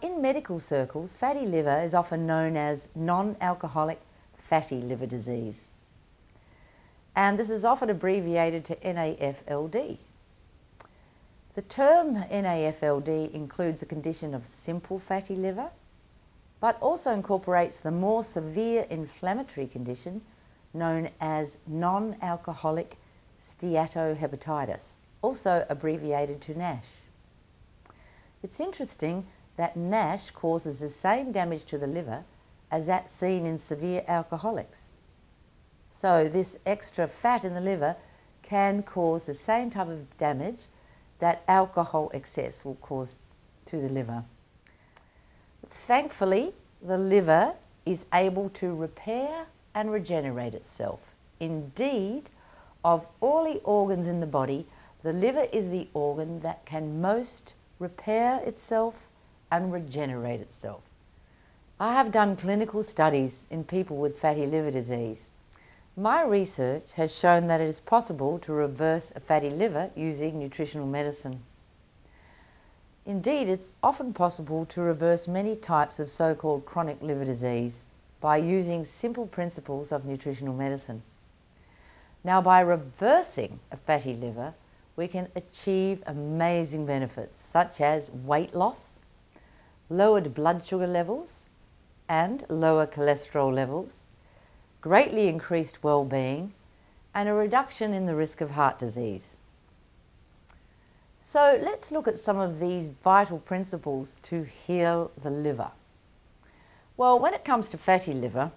In medical circles, fatty liver is often known as non-alcoholic fatty liver disease. And this is often abbreviated to NAFLD. The term NAFLD includes a condition of simple fatty liver, but also incorporates the more severe inflammatory condition known as non-alcoholic steatohepatitis, also abbreviated to NASH. It's interesting that NASH causes the same damage to the liver as that seen in severe alcoholics. So this extra fat in the liver can cause the same type of damage that alcohol excess will cause to the liver. Thankfully, the liver is able to repair and regenerate itself. Indeed, of all the organs in the body, the liver is the organ that can most repair itself and regenerate itself. I have done clinical studies in people with fatty liver disease. My research has shown that it is possible to reverse a fatty liver using nutritional medicine. Indeed, it's often possible to reverse many types of so-called chronic liver disease by using simple principles of nutritional medicine. Now, by reversing a fatty liver, we can achieve amazing benefits such as weight loss, lowered blood sugar levels and lower cholesterol levels, greatly increased well-being, and a reduction in the risk of heart disease. So let's look at some of these vital principles to heal the liver. Well, when it comes to fatty liver,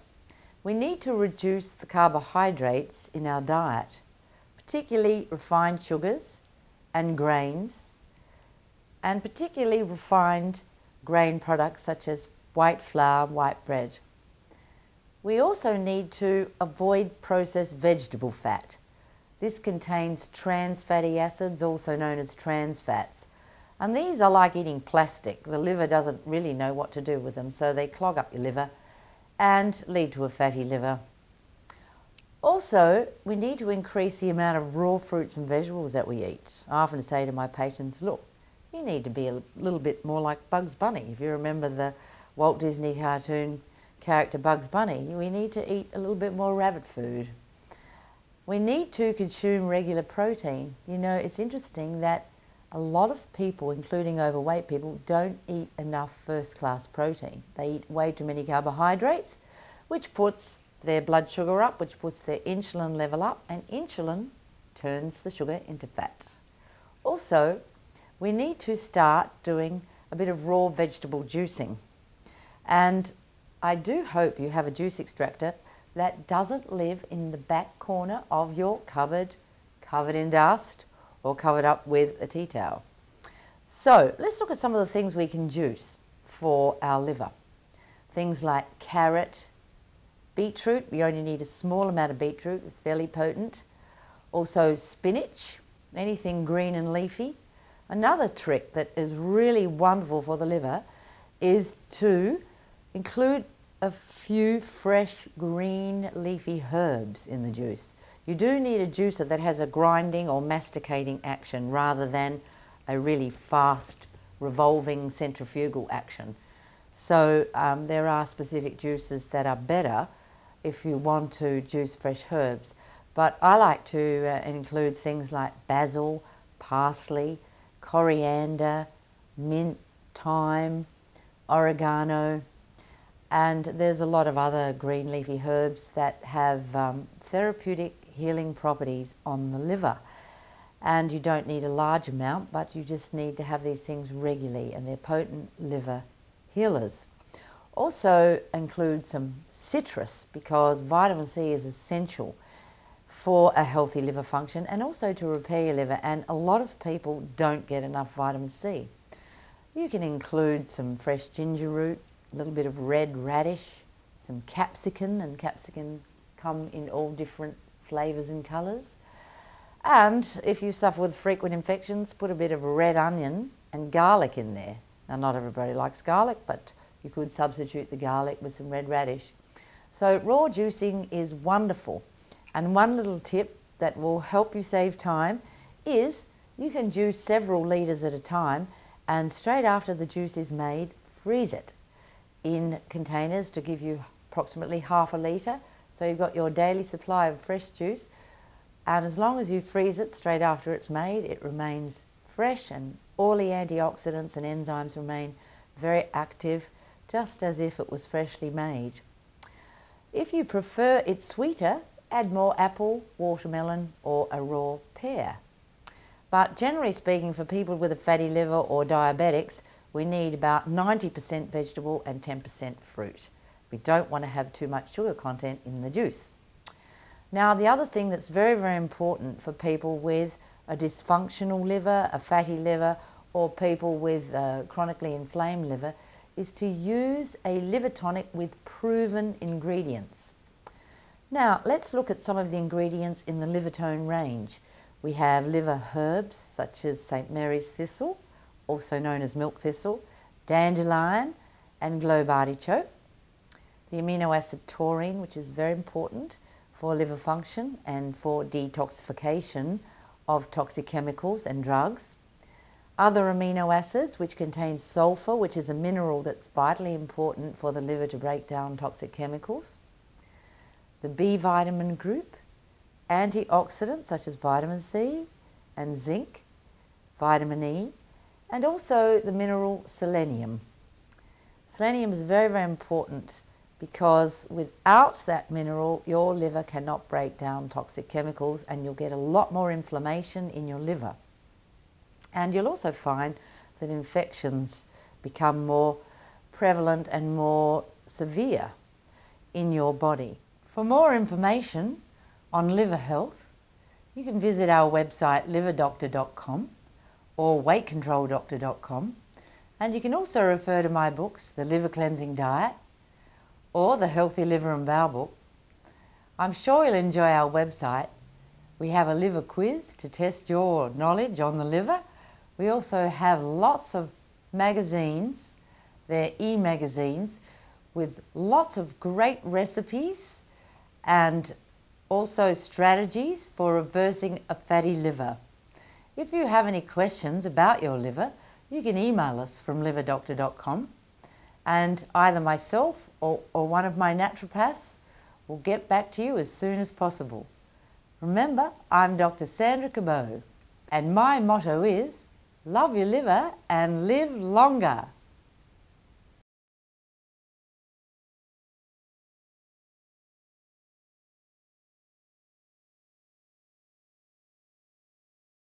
we need to reduce the carbohydrates in our diet, particularly refined sugars and grains, and particularly refined grain products such as white flour, white bread. We also need to avoid processed vegetable fat. This contains trans fatty acids, also known as trans fats. And these are like eating plastic. The liver doesn't really know what to do with them, so they clog up your liver and lead to a fatty liver. Also, we need to increase the amount of raw fruits and vegetables that we eat. I often say to my patients, look, you need to be a little bit more like Bugs Bunny. If you remember the Walt Disney cartoon character Bugs Bunny, we need to eat a little bit more rabbit food. We need to consume regular protein. You know, it's interesting that a lot of people, including overweight people, don't eat enough first-class protein. They eat way too many carbohydrates, which puts their blood sugar up, which puts their insulin level up, and insulin turns the sugar into fat. Also, we need to start doing a bit of raw vegetable juicing. And I do hope you have a juice extractor that doesn't live in the back corner of your cupboard, covered in dust or covered up with a tea towel. So let's look at some of the things we can juice for our liver. Things like carrot, beetroot. We only need a small amount of beetroot, it's fairly potent. Also spinach, anything green and leafy. Another trick that is really wonderful for the liver is to include a few fresh green leafy herbs in the juice. You do need a juicer that has a grinding or masticating action rather than a really fast revolving centrifugal action. So there are specific juices that are better if you want to juice fresh herbs. But I like to include things like basil, parsley, coriander, mint, thyme, oregano, and there's a lot of other green leafy herbs that have therapeutic healing properties on the liver. And you don't need a large amount, but you just need to have these things regularly, and they're potent liver healers. Also include some citrus, because vitamin C is essential for a healthy liver function and also to repair your liver, and a lot of people don't get enough vitamin C. You can include some fresh ginger root, a little bit of red radish, some capsicum, and capsicum come in all different flavours and colours. And if you suffer with frequent infections, put a bit of red onion and garlic in there. Now, not everybody likes garlic, but you could substitute the garlic with some red radish. So raw juicing is wonderful. And one little tip that will help you save time is you can juice several litres at a time, and straight after the juice is made, freeze it in containers to give you approximately half a litre. So you've got your daily supply of fresh juice, and as long as you freeze it straight after it's made, it remains fresh and all the antioxidants and enzymes remain very active, just as if it was freshly made. If you prefer it sweeter, add more apple, watermelon or a raw pear. But generally speaking, for people with a fatty liver or diabetics, we need about 90% vegetable and 10% fruit. We don't want to have too much sugar content in the juice. Now, the other thing that's very, very important for people with a dysfunctional liver, a fatty liver, or people with chronically inflamed liver is to use a liver tonic with proven ingredients. Now, let's look at some of the ingredients in the liver tone range. We have liver herbs such as St. Mary's thistle, also known as milk thistle, dandelion and globe artichoke. The amino acid taurine, which is very important for liver function and for detoxification of toxic chemicals and drugs. Other amino acids, which contain sulfur, which is a mineral that's vitally important for the liver to break down toxic chemicals. The B vitamin group, antioxidants such as vitamin C and zinc, vitamin E, and also the mineral selenium. Selenium is very, very important because without that mineral, your liver cannot break down toxic chemicals and you'll get a lot more inflammation in your liver. And you'll also find that infections become more prevalent and more severe in your body. For more information on liver health, you can visit our website liverdoctor.com or weightcontroldoctor.com, and you can also refer to my books, The Liver Cleansing Diet or The Healthy Liver and Bowel Book. I'm sure you'll enjoy our website. We have a liver quiz to test your knowledge on the liver. We also have lots of magazines, they're e-magazines, with lots of great recipes and also strategies for reversing a fatty liver. If you have any questions about your liver, you can email us from liverdoctor.com and either myself or one of my naturopaths will get back to you as soon as possible. Remember, I'm Dr. Sandra Cabot and my motto is love your liver and live longer.